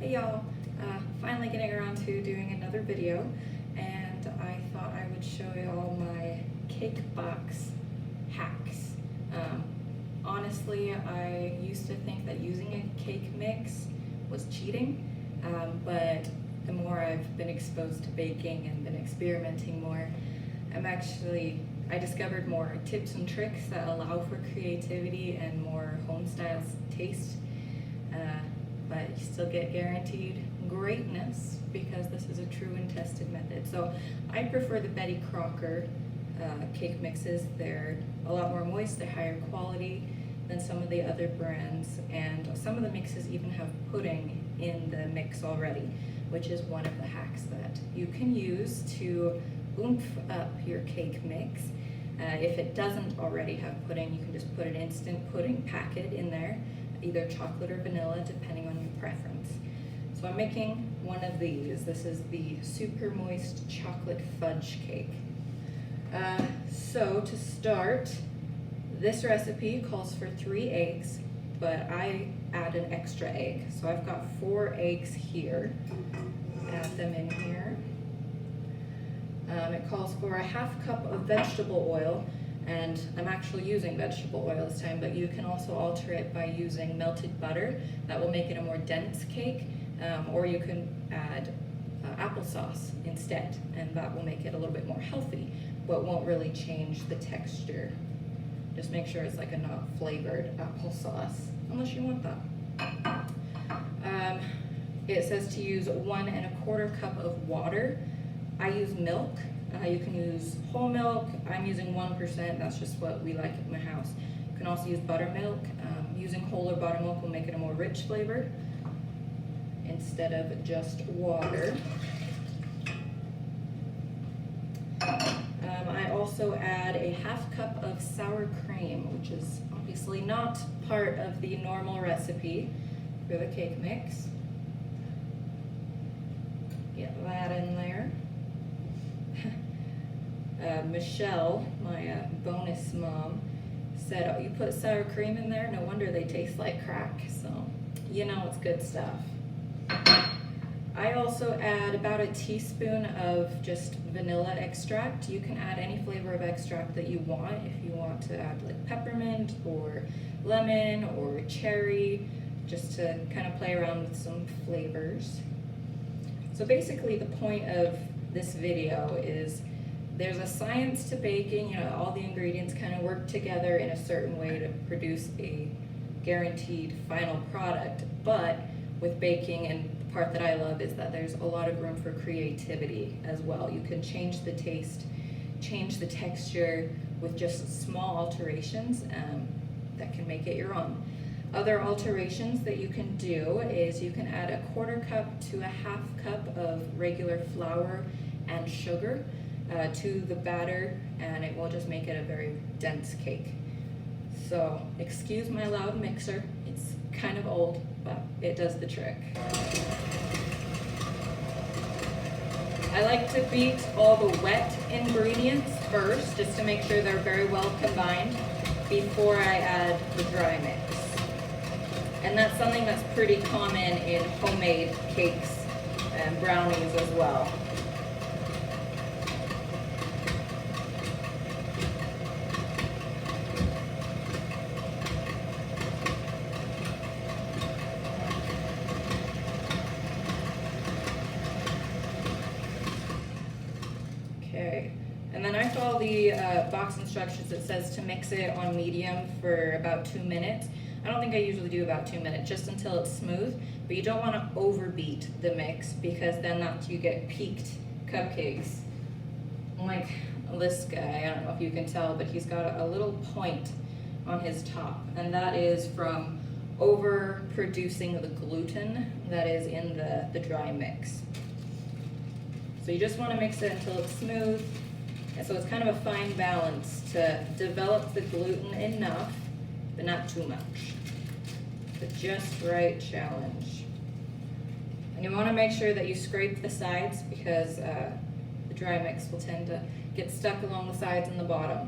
Hey y'all, finally getting around to doing another video, and I thought I would show y'all my cake box hacks. Honestly, I used to think that using a cake mix was cheating, but the more I've been exposed to baking and been experimenting more, I discovered more tips and tricks that allow for creativity and more home style taste. But you still get guaranteed greatness because this is a true and tested method. So I prefer the Betty Crocker cake mixes. They're a lot more moist, they're higher quality than some of the other brands, and some of the mixes even have pudding in the mix already, which is one of the hacks that you can use to oomph up your cake mix. If it doesn't already have pudding, you can just put an instant pudding packet in there, either chocolate or vanilla, depending on your preference. So I'm making one of these. This is the super moist chocolate fudge cake. So to start, this recipe calls for 3 eggs, but I add an extra egg. So I've got 4 eggs here. Add them in here. It calls for a ½ cup of vegetable oil, and I'm actually using vegetable oil this time, but you can also alter it by using melted butter. That will make it a more dense cake, or you can add applesauce instead, and that will make it a little bit more healthy, but won't really change the texture. Just make sure it's like a not flavored applesauce, unless you want that. It says to use 1 1/4 cup of water. I use milk. You can use whole milk. I'm using 1%. That's just what we like at my house. You can also use buttermilk. Using whole or buttermilk will make it a more rich flavor instead of just water. I also add a ½ cup of sour cream, which is obviously not part of the normal recipe for the cake mix. Get that in there. Michelle, my bonus mom, said, "Oh, you put sour cream in there? No wonder they taste like crack." So, you know it's good stuff. I also add about a teaspoon of just vanilla extract. You can add any flavor of extract that you want. If you want to add like peppermint or lemon or cherry, just to kind of play around with some flavors. So basically the point of this video is there's a science to baking. All the ingredients kind of work together in a certain way to produce a guaranteed final product. But with baking, and the part that I love is that there's a lot of room for creativity as well. You can change the taste, change the texture with just small alterations that can make it your own. Other alterations that you can do is you can add a 1/4 cup to a ½ cup of regular flour and sugar to the batter, and it will just make it a very dense cake. So excuse my loud mixer, it's kind of old, but it does the trick. I like to beat all the wet ingredients first, just to make sure they're very well combined before I add the dry mix. And that's something that's pretty common in homemade cakes and brownies as well. Okay, and then I follow the box instructions. It says to mix it on medium for about 2 minutes. I don't think I usually do about 2 minutes, just until it's smooth, but you don't want to overbeat the mix because then you get peaked cupcakes. Like this guy, I don't know if you can tell, but he's got a little point on his top, and that is from overproducing the gluten that is in the dry mix. So you just want to mix it until it's smooth, and so it's kind of a fine balance to develop the gluten enough, but not too much. The just right challenge. And you want to make sure that you scrape the sides because the dry mix will tend to get stuck along the sides and the bottom.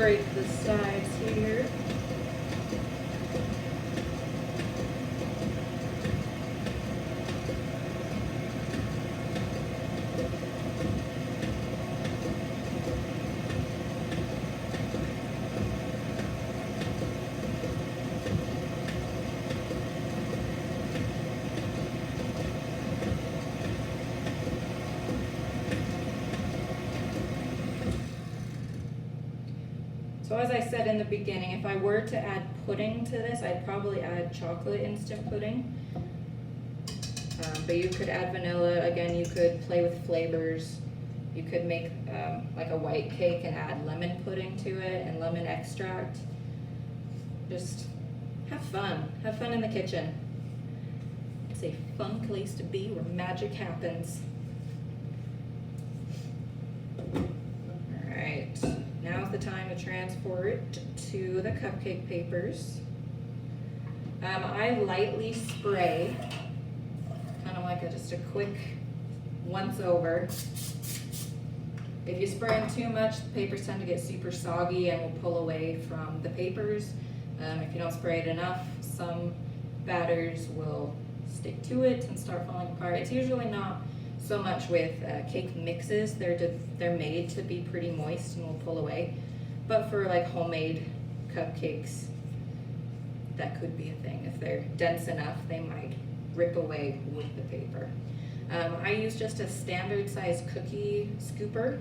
scrape the sides here. So as I said in the beginning, if I were to add pudding to this, I'd probably add chocolate instant pudding. But you could add vanilla. Again, you could play with flavors. You could make like a white cake and add lemon pudding to it and lemon extract. Just have fun. Have fun in the kitchen. It's a fun place to be where magic happens. Alright, now's the time to transfer it to the cupcake papers. I lightly spray, kind of like just a quick once over. If you spray them too much, the papers tend to get super soggy and will pull away from the papers. If you don't spray it enough, some batters will stick to it and start falling apart. It's usually not so much with cake mixes. They're made to be pretty moist and will pull away. But for like homemade cupcakes, that could be a thing. If they're dense enough, they might rip away with the paper. I use just a standard size cookie scooper.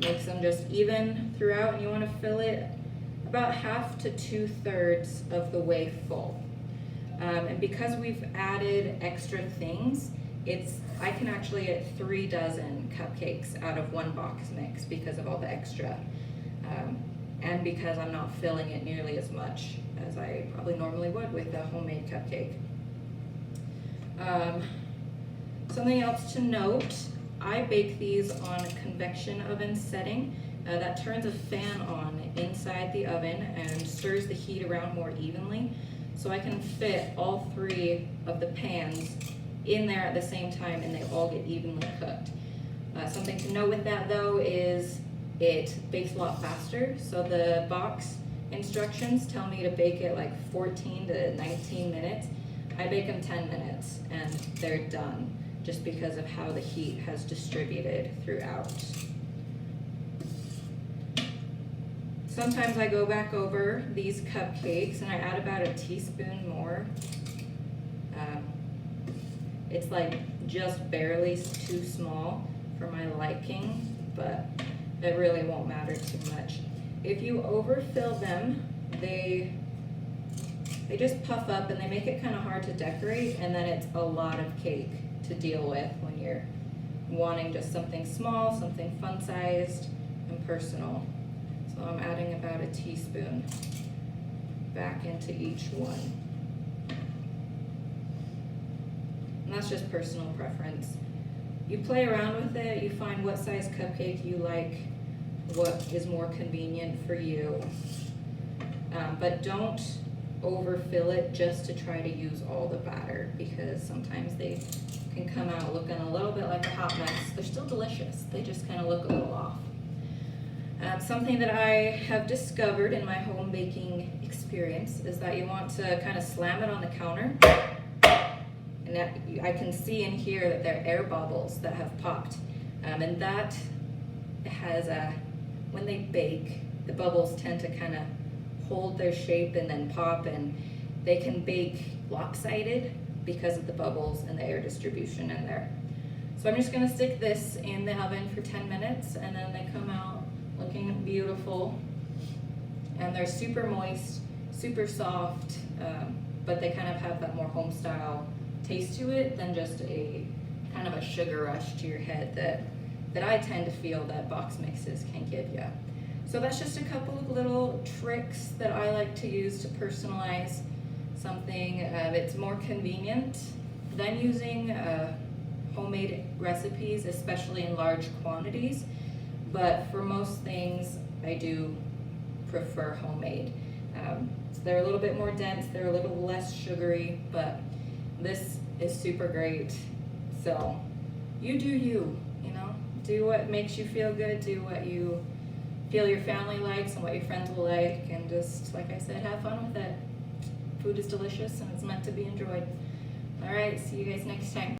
Makes them just even throughout, and you want to fill it about 1/2 to 2/3 of the way full. And because we've added extra things, I can actually get 3 dozen cupcakes out of one box mix because of all the extra. And because I'm not filling it nearly as much as I probably normally would with a homemade cupcake. Something else to note, I bake these on a convection oven setting. That turns a fan on inside the oven and stirs the heat around more evenly. So I can fit all 3 of the pans in there at the same time and they all get evenly cooked. Something to note with that though is it bakes a lot faster. So the box instructions tell me to bake it like 14 to 19 minutes. I bake them 10 minutes and they're done just because of how the heat has distributed throughout. Sometimes I go back over these cupcakes and I add about a teaspoon more. It's like just barely too small for my liking, but it really won't matter too much. If you overfill them, they just puff up and they make it kind of hard to decorate, and then it's a lot of cake to deal with when you're wanting just something small, something fun-sized and personal. So I'm adding about a teaspoon back into each one. And that's just personal preference. You play around with it, you find what size cupcake you like, what is more convenient for you. But don't overfill it just to try to use all the batter, because sometimes they can come out looking a little bit like a hot mess. They're still delicious, they just kind of look a little off. Something that I have discovered in my home baking experience is that you want to kind of slam it on the counter, and that I can see and hear that there are air bubbles that have popped, and that has when they bake, the bubbles tend to kind of hold their shape and then pop, and they can bake lopsided because of the bubbles and the air distribution in there. So I'm just going to stick this in the oven for 10 minutes, and then they come out looking beautiful, and they're super moist, super soft, but they kind of have that more home style taste to it than just a kind of a sugar rush to your head that I tend to feel that box mixes can give you. So that's just a couple of little tricks that I like to use to personalize something. It's more convenient than using homemade recipes, especially in large quantities. But for most things, I do prefer homemade. So they're a little bit more dense, they're a little less sugary, but this is super great. So you do you, you know, do what makes you feel good, do what you feel your family likes and what your friends will like, and just, like I said, have fun with it. Food is delicious and it's meant to be enjoyed. All right, see you guys next time.